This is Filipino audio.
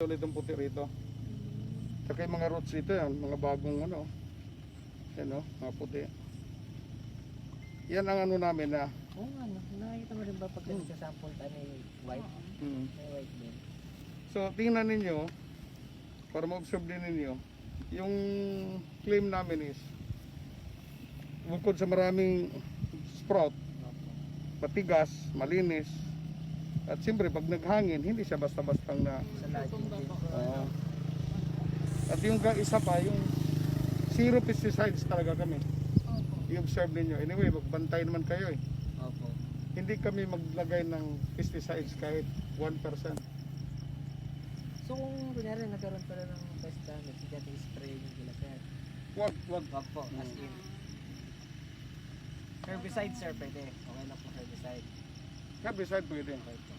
Ulit ang puti rito. Saka yung mga roots dito yan, mga bagong ano. Yan o, mga puti. Yan ang ano namin na. Oo nga, no? Nakikita mo rin ba pag nagsasample tayo may white? May white din. So tingnan ninyo, para ma-observe din ninyo, yung claim namin is, bukod sa maraming sprout, matigas, malinis, at siyempre pag naghangin, hindi siya basta-bastang na. Sa lodging din. Oo. At yung isa pa, yung zero pesticides talaga kami. I-observe ninyo. Anyway, magbantay naman kayo eh. Opo. Hindi kami maglagay ng pesticides kahit 1%. So kung kunyari nagkaroon pala ng pest damage, hindi spray yung gilagay. Wag. Wag po, as in. Herbicide sir, pwede. Okay lang po herbicide. Herbicide pwede. Okay po.